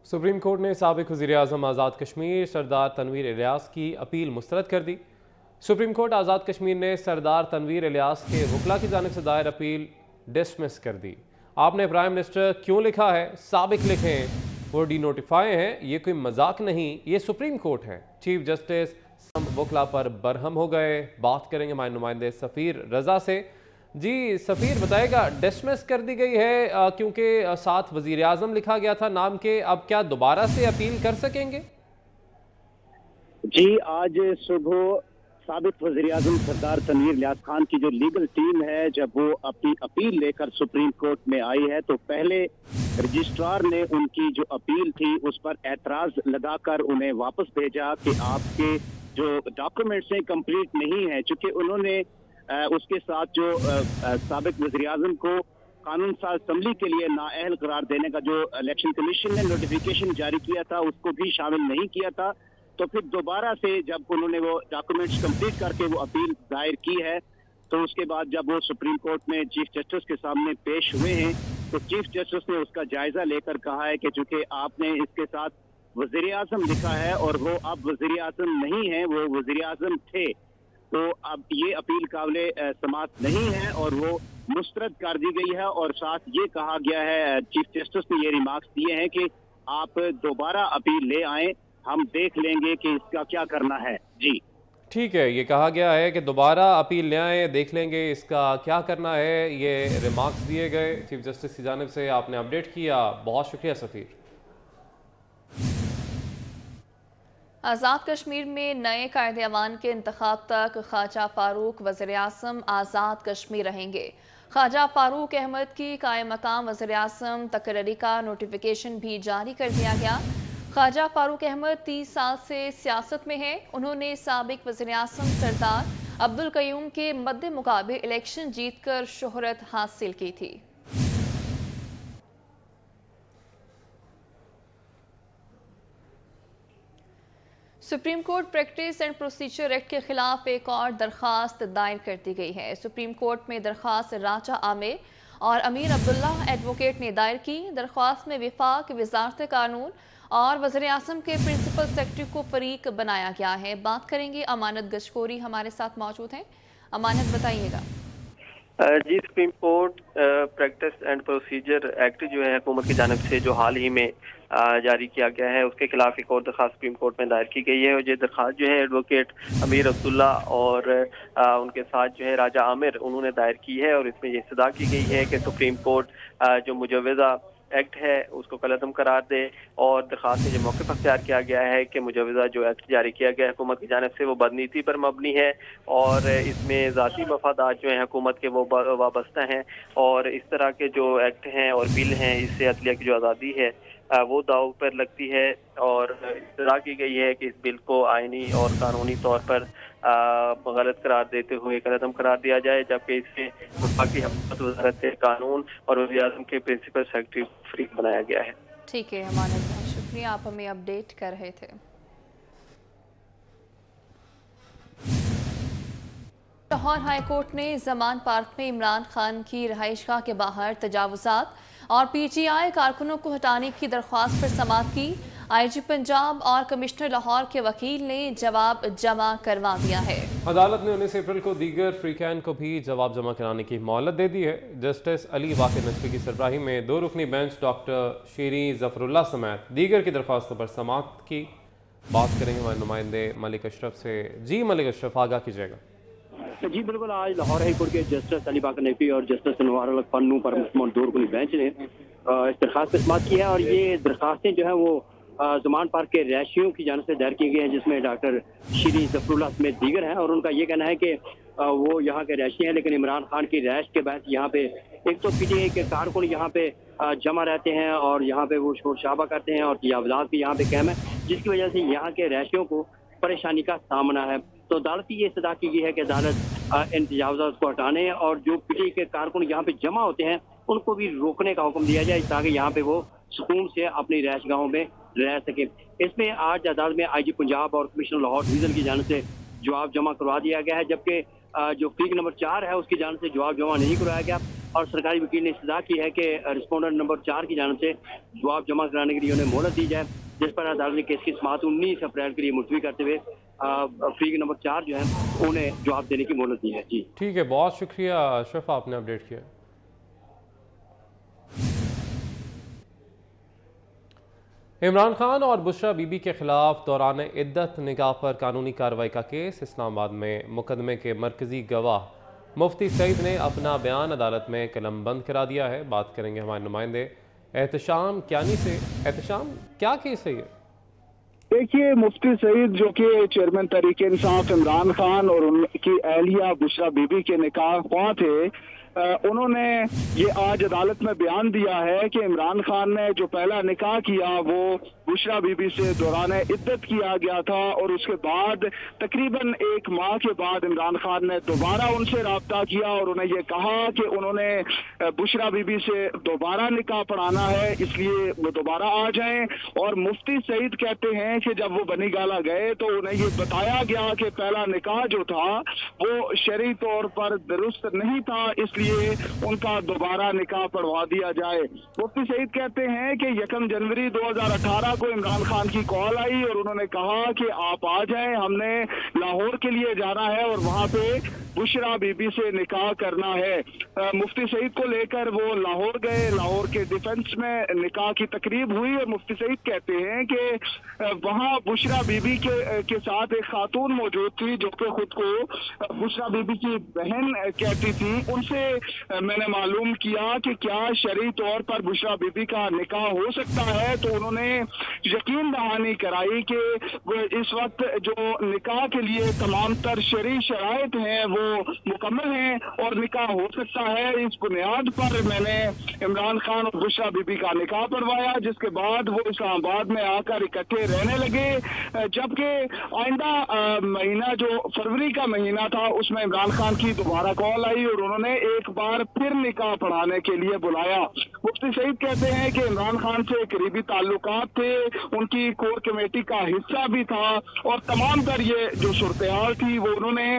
Supreme court ने साबिक वज़ीर-ए-आज़म आज़ाद कश्मीर सरदार तनवीर इलियास की अपील मुस्तरद कर दी। सुप्रीम कोर्ट आज़ाद कश्मीर ने सरदार तनवीर इलियास के वकला की जानिब से दायर अपील डिसमिस कर दी। आपने प्राइम मिनिस्टर क्यों लिखा है, साबिक लिखें, वो डी नोटिफाई हैं, ये कोई मजाक नहीं, ये सुप्रीम कोर्ट है। चीफ जस्टिस वकला पर बरहम हो गए। बात करेंगे हमारे नुमाइंदे सफ़ीर रजा से। जी सफ़ीर, बताएगा डिसमिस कर दी गई है क्योंकि साथ वज़ीर आज़म लिखा गया था नाम के, अब क्या दोबारा से अपील कर सकेंगे? जी, आज सुबह साबिक वज़ीर आज़म सरदार तनवीर इलियास खान की जो लीगल टीम है, जब वो अपनी अपील लेकर सुप्रीम कोर्ट में आई है तो पहले रजिस्ट्रार ने उनकी जो अपील थी उस पर एतराज लगाकर उन्हें वापस भेजा कि आपके जो डॉक्यूमेंट्स हैं कंप्लीट नहीं है, चूंकि उन्होंने उसके साथ जो साबिक वज़ीर आज़म को कानून साज असम्बली के लिए नाअहल करार देने का जो इलेक्शन कमीशन ने नोटिफिकेशन जारी किया था उसको भी शामिल नहीं किया था। तो फिर दोबारा से जब उन्होंने वो डॉक्यूमेंट्स कंप्लीट करके वो अपील दायर की है, तो उसके बाद जब वो सुप्रीम कोर्ट में चीफ जस्टिस के सामने पेश हुए हैं तो चीफ जस्टिस ने उसका जायजा लेकर कहा है कि चूंकि आपने इसके साथ वज़ीर आज़म लिखा है और वो अब वज़ीर आज़म नहीं है, वो वज़ीर आज़म थे, तो अब ये अपील काबिले समाअत नहीं है और वो मुस्तरद कर दी गई है। और साथ ये कहा गया है, चीफ जस्टिस ने ये रिमार्क्स दिए हैं कि आप दोबारा अपील ले आए, हम देख लेंगे कि इसका क्या करना है। जी ठीक है, ये कहा गया है कि दोबारा अपील ले आए, देख लेंगे इसका क्या करना है। ये रिमार्क्स दिए गए चीफ जस्टिस की जानिब से, आपने अपडेट किया, बहुत शुक्रिया सफ़ीर। आज़ाद कश्मीर में नए कायदे-ए-अवान के इंतखाब तक ख्वाजा फारूक वज़ीर आज़म आज़ाद कश्मीर रहेंगे। ख्वाजा फारूक अहमद की कायम मकाम वज़ीर आज़म तकर्री का नोटिफिकेशन भी जारी कर दिया गया। ख्वाजा फारूक अहमद 30 साल से सियासत में हैं। उन्होंने साबिक वज़ीर आज़म सरदार अब्दुल कयूम के मद्दे मुकाबले इलेक्शन जीतकर शोहरत हासिल की थी। Supreme court practice and procedure act के खिलाफ एक और दरखास्त दायर कर दी गई है। सुप्रीम कोर्ट में दरखास्त राजा आमिर और अमीर अब्दुल्ला एडवोकेट ने दायर की। दरख्वास्त में विफाक, वजारत कानून और वज़ीर आज़म के प्रिंसिपल सेक्रेटरी को फरीक बनाया गया है। बात करेंगे अमानत गशकोरी हमारे साथ मौजूद हैं। अमानत, बताइएगा। जी, supreme court practice and procedure act जो है हुकूमत की जानिब से जो हाल ही में जारी किया गया है, उसके खिलाफ एक और दरखास्त सुप्रीम कोर्ट में दायर की गई है। और ये दरखास्त जो है एडवोकेट अमीर अब्दुल्ला और उनके साथ जो है राजा आमिर, उन्होंने दायर की है। और इसमें ये सदा की गई है कि सुप्रीम कोर्ट जो मुजवज़ा एक्ट है उसको कलअदम करार दे। और दरखास्त में जो मौक़िफ़ अख्तियार किया गया है कि मुजवज़ा जो एक्ट जारी किया गया है हुकूमत की जानिब से वो बदनीति पर मबनी है और इसमें ज़ाती मफादात जो हैं हुकूमत के वो वाबस्ता हैं। और इस तरह के जो एक्ट हैं और बिल हैं, इससे अदलिया की जो आज़ादी है वो दाव पर लगती है। और इस्तरा की गई है कि इस बिल को आइनी और कानूनी तौर पर गलत करार देते हुए कलअदम करार दिया जाए, जबकि इससे बाकी हुकूमत वज़ारत कानून और वज़ीर आज़म के प्रिंसिपल सेक्रेटरी फ्रीक बनाया गया है। ठीक है अमानत, बहुत शुक्रिया, आप हमें अपडेट कर रहे थे। लाहौर हाई कोर्ट ने जमान पार्क में इमरान खान की रहायशगाह के बाहर तजावुजात और पीटीआई कारकुनों को हटाने की दरख्वास्त पर समाअत की। आईजी पंजाब और कमिश्नर लाहौर के वकील ने जवाब जमा करवा दिया है। अदालत ने 19 अप्रैल को दीगर फ्रीकैन को भी जवाब जमा कराने की मोहलत दे दी है। जस्टिस अली वाक़िद नजफी की सरबराही में 2 रुकनी बेंच डॉक्टर शीरी जफरुल्लाह समेत दीगर की दरख्वास्तों पर समाअत की। बात करेंगे हमारे नुमाइंदे मलिक अशरफ से। जी मलिक अशरफ, आगाह कीजिएगा। जी बिल्कुल, आज लाहौर हाई कोर्ट के जस्टिस अली वाक़िद नजफी और जस्टिस अनवर पन्नू पर मुश्तमिल 2 रुकनी बेंच ने इस दरखास्त पर समाअत की है। और ये दरखास्तें जो है वो ज़मान पार्क के रहायशियों की जानिब से दायर की गई हैं, जिसमें डॉक्टर शीरी जफरुल्लाह समेत दीगर हैं। और उनका ये कहना है कि वो यहाँ के रहायशी हैं, लेकिन इमरान खान की रहायश के बाद यहाँ पे एक तो पीटीआई के कारकुन यहाँ पे जमा रहते हैं और यहाँ पे वो शोर शराबा करते हैं और तजावुज़ात भी यहाँ पे कायम है, जिसकी वजह से यहाँ के रहायशियों को परेशानी का सामना है। तो अदालत की ये सदा की गई है कि अदालत इन तजावुज़ात को हटाने और जो पीटीआई के कारकुन यहाँ पे जमा होते हैं उनको भी रोकने का हुक्म दिया जाए, ताकि यहाँ पे वो सुकून से अपनी रहायशगाहों में रह सके। इसमें आज अदालत में आईजी पंजाब और कमिश्नर लाहौर डिवीजन की जानिब से जवाब जमा करवा दिया गया है, जबकि जो फ्रीक नंबर 4 है उसकी जानिब से जवाब जमा नहीं करवाया गया। और सरकारी वकील ने इस्तदा की है कि रिस्पोंडेंट नंबर 4 की जानिब से जवाब जमा कराने के लिए उन्हें मोहलत दी जाए, जिस पर अदालत ने केस की समाअत 19 अप्रैल के लिए मुलतवी करते हुए फरीक नंबर 4 जो है उन्हें जवाब देने की मोहलत दी है। जी ठीक है, बहुत शुक्रिया अशरफ, आपने अपडेट किया। इमरान खान और बुशरा बीबी के खिलाफ दौरान इद्दत निकाह पर कानूनी कार्रवाई का केस इस्लामाबाद में मुकदमे के मरकजी गवाह मुफ्ती सईद ने अपना बयान अदालत में कलमबंद करा दिया है। बात करेंगे हमारे नुमाइंदे एहतशाम क्यानी से। एहतशाम, क्या केस है ये? देखिए, मुफ्ती सईद जो कि चेयरमैन तहरीक इंसाफ इमरान खान और उनकी अहलिया बुशरा बीबी के निकाह ख्वाह थे, उन्होंने ये आज अदालत में बयान दिया है कि इमरान खान ने जो पहला निकाह किया वो बुशरा बीबी से दौरान इद्दत किया गया था और उसके बाद तकरीबन 1 माह के बाद इमरान खान ने दोबारा उनसे रब्ता किया और उन्हें ये कहा कि उन्होंने बुशरा बीबी से दोबारा निकाह पढ़ाना है, इसलिए वो दोबारा आ जाएं। और मुफ्ती सईद कहते हैं कि जब वो बनी गाला गए तो उन्हें ये बताया गया कि पहला निकाह जो था वो शरई तौर पर दुरुस्त नहीं था, इसलिए उनका दोबारा निकाह पढ़वा दिया जाए। मुफ्ती सईद कहते हैं कि 1 जनवरी 2018 को इमरान खान की कॉल आई और उन्होंने कहा कि आप आ जाएं, हमने लाहौर के लिए जाना है और वहां पे बुशरा बीबी से निकाह करना है। मुफ्ती सईद को लेकर वो लाहौर गए, लाहौर के डिफेंस में निकाह की तकरीब हुई और मुफ्ती सईद कहते हैं कि वहां बुशरा बीबी के साथ एक खातून मौजूद थी जो कि खुद को बुशरा बीबी की बहन कहती थी। उनसे मैंने मालूम किया कि क्या शरई तौर पर बुशरा बीबी का निकाह हो सकता है, तो उन्होंने यकीन दहानी कराई कि इस वक्त जो निकाह के लिए तमाम तर शरई शराइत हैं वो मुकम्मल हैं और निकाह हो सकता है। इस बुनियाद पर मैंने इमरान खान और बुशरा बीबी का निकाह पढ़वाया, जिसके बाद वो इस्लामाबाद में आकर इकट्ठे रहने लगे। जबकि आइंदा महीना जो फरवरी का महीना था उसमें इमरान खान की दोबारा कॉल आई और उन्होंने एक बार फिर निकाह पढ़ाने के लिए बुलाया। मुफ्ती सईद कहते हैं कि इमरान खान से करीबी ताल्लुकात थे, उनकी कोर कमेटी का हिस्सा भी था और तमाम तर ये जो सूरत-ए-हाल थी वो उन्होंने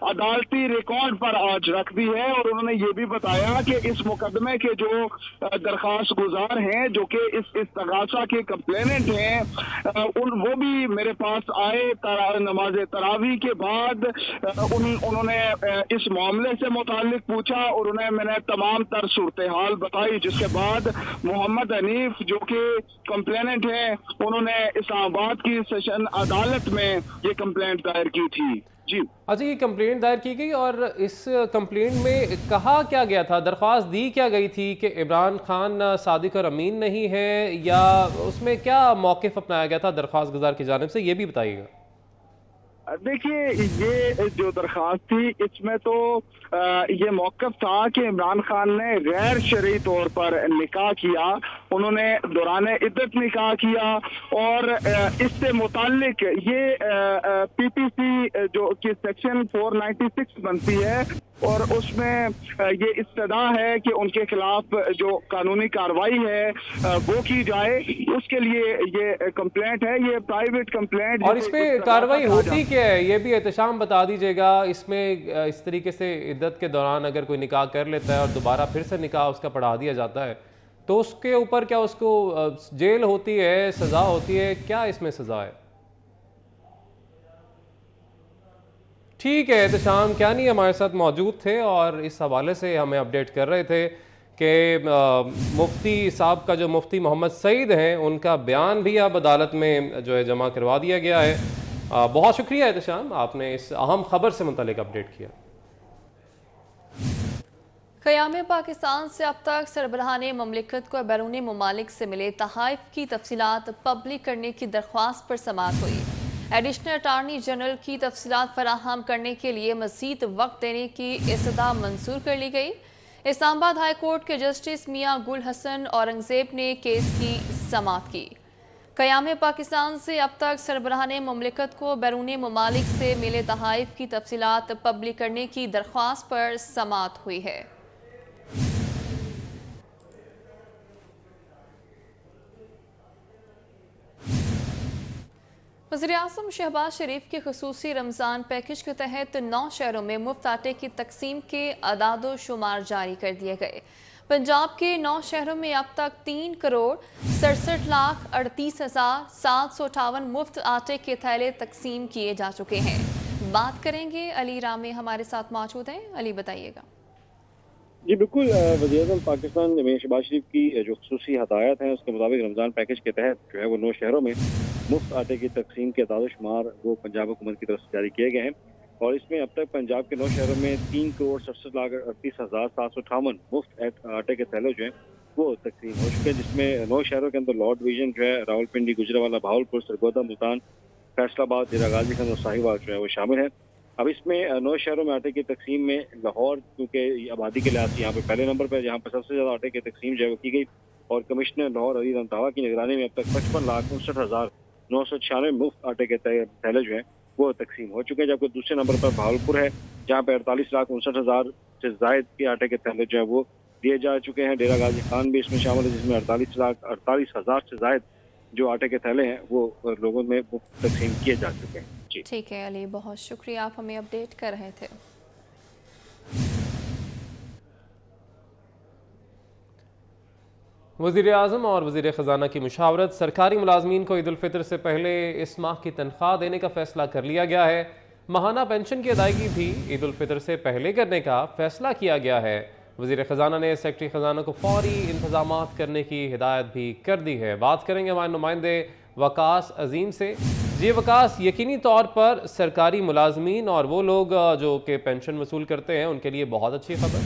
अदालती रिकॉर्ड पर आज रख दी है। और उन्होंने ये भी बताया कि इस मुकदमे के जो दरखास्त गुजार हैं, जो कि इस तगासा के कंप्लेनेंट हैं, वो भी मेरे पास आए नमाज तरावी के बाद। उन्होंने इस मामले से मुताल्लिक पूछा और उन्हें मैंने तमाम तर सूरत-ए-हाल बताई, जिसके बाद मोहम्मद हनीफ जो कि कंप्लेनेंट हैं, उन्होंने इस्लामाबाद की सेशन अदालत में ये कंप्लेंट दायर की थी। जी अच्छा, ये कंप्लेंट दायर की गई और इस कंप्लेंट में कहा क्या गया था, दरख्वास्त दी क्या गई थी कि इमरान खान सादिक और अमीन नहीं है, या उसमें क्या मौक़िफ़ अपनाया गया था दरख्वास्त गुजार की जानिब से, ये भी बताइएगा। देखिए, ये जो दरख्वास्त थी इसमें तो ये मौक़िफ़ था कि इमरान खान ने गैर शरई तौर पर निकाह किया, उन्होंने दौरान इद्दत निकाह किया और इससे मुताल्लिक ये PPC जो कि सेक्शन 496 बनती है और उसमें ये इस्तदा है कि उनके खिलाफ जो कानूनी कार्रवाई है वो की जाए। उसके लिए ये कंप्लेंट है, ये प्राइवेट कंप्लेंट। और इस पे कार्रवाई होती क्या है, ये भी एहतशाम बता दीजिएगा। इसमें इस तरीके से इद्दत के दौरान अगर कोई निकाह कर लेता है और दोबारा फिर से निकाह उसका पढ़ा दिया जाता है तो उसके ऊपर क्या उसको जेल होती है, सजा होती है, क्या इसमें सजा है? ठीक है, एहतशाम क्यानी हमारे साथ मौजूद थे और इस हवाले से हमें अपडेट कर रहे थे कि मुफ्ती साहब का जो मुफ्ती मोहम्मद सईद हैं उनका बयान भी अब अदालत में जो है जमा करवा दिया गया है। बहुत शुक्रिया एहतशाम, आपने इस अहम खबर से मुतालिक अपडेट किया। क़याम पाकिस्तान से अब तक सरबराहान ममलिकत को बैरून ममालिक से मिले तहाइफ की तफसीलात पब्लिक करने की दरख्वास्त पर समाअत हुई। एडिशनल अटारनी जनरल की तफसीलात फराहम करने के लिए मज़ीद वक्त देने की इस्तदा मंजूर कर ली गई। इस्लामाबाद हाई कोर्ट के जस्टिस मियां गुल हसन औरंगजेब ने केस की समाअत की। क़याम पाकिस्तान से अब तक सरबराहान ममलिकत को बैरून ममालिक से मिले तहाइफ की तफसीलात पब्लिक करने की दरख्वास्त पर समाअत हुई है। वज़ीर-ए-आज़म शहबाज शरीफ के खुसूसी रमज़ान पैकेज के तहत 9 शहरों में मुफ्त आटे की तकसीम के अदादो शुमार जारी कर दिए गए। पंजाब के 9 शहरों में अब तक 3,67,38,758 मुफ्त आटे के थैले तकसीम किए जा चुके हैं। बात करेंगे अली रामे हमारे साथ मौजूद हैं। अली बताइएगा। जी बिल्कुल, वज़ीर-ए-आज़म पाकिस्तान में शहबाज शरीफ की जो खुसूसी हदायत हैं उसके मुताबिक रमज़ान पैकेज के तहत जो है वो 9 शहरों में मुफ्त आटे की तकसीम के अदाद-ओ-शुमार वो पंजाब हुकूमत की तरफ से जारी किए गए हैं और इसमें अब तक पंजाब के 9 शहरों में 3,67,38,758 मुफ्त आटे के थैले जो हैं वो तकसीम हो चुके हैं, जिसमें 9 शहरों के अंदर लॉर्ड डिवीजन जो है रावलपिंडी, गुजरांवाला, भावलपुर, सरगोदा, मुल्तान, फैसलाबाद, डेरा गाजी खान और साहिवाल जो है वो शामिल है। अब इसमें 9 शहरों में आटे की तकसीम में लाहौर, क्योंकि आबादी के लिहाज से यहाँ पे पहले नंबर पर, जहाँ पर सबसे ज़्यादा आटे की तकसीम जो है वो की गई और कमिश्नर लाहौर अली रंधावा की निगरानी में अब तक 55,59,996 मुफ्त आटे के थैले जो हैं वो तकसीम हो चुके हैं, जबकि दूसरे नंबर पर भावलपुर है जहाँ पे 48,59,000 से जायद के आटे के थैले जो है वो दिए जा चुके हैं। डेरा गाजी खान भी इसमें शामिल है जिसमें 48,48,000 से जायद जो आटे के थैले हैं वो लोगों में मुफ्त तकसीम किए जा चुके हैं। ठीक है अली, बहुत शुक्रिया, आप हमें अपडेट कर रहे थे। वज़ीर-ए-आज़म और वज़ीर ख़ज़ाना की मुशावरत, सरकारी मुलाजमीन को ईद उल फितर से पहले इस माह की तनख्वाह देने का फैसला कर लिया गया है। माहाना पेंशन की अदायगी भी ईद उल फितर से पहले करने का फैसला किया गया है। वज़ीर ख़ज़ाना ने सेक्रेटरी ख़ज़ाना को फौरी इंतज़ामात करने की हिदायत भी कर दी है। बात करेंगे हमारे नुमाइंदे वकास अजीम से। जी वकास, यकीनी तौर पर सरकारी मुलाजमीन और वो लोग जो कि पेंशन वसूल करते हैं उनके लिए बहुत अच्छी खबर।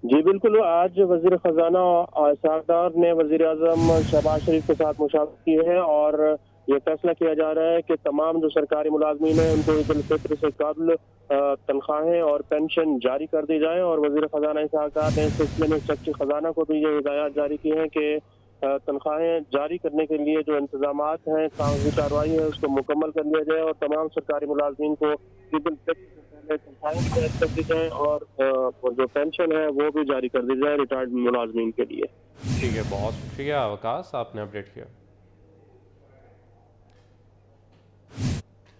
जी बिल्कुल, आज वज़ीर ख़ज़ाना साहबदार ने वज़ीर-ए-आज़म शहबाज शरीफ के साथ मुशावरत की है और ये फैसला किया जा रहा है कि तमाम जो सरकारी मुलाजमीन हैं उनको ईद उल फितर से कबल तनख्वाहें और पेंशन जारी कर दी जाए और वज़ीर ख़ज़ाना साहबदार ने इस सिलसिले में सेक्रेटरी ख़ज़ाना को भी ये हिदायत जारी की हैं कि तनख्वाहें जारी करने के लिए जो इंतजामात हैं, कागजी कार्रवाई है उसको मुकम्मल कर लिया जाए और तमाम सरकारी मुलाजमीन को ईद उल फितर तनख्वाहें जारी कर दी जाए और जो पेंशन है वो भी जारी कर दी जाए रिटायर्ड मुलाजमीन के लिए। ठीक है, बहुत शुक्रिया वकास, आपने अपडेट किया।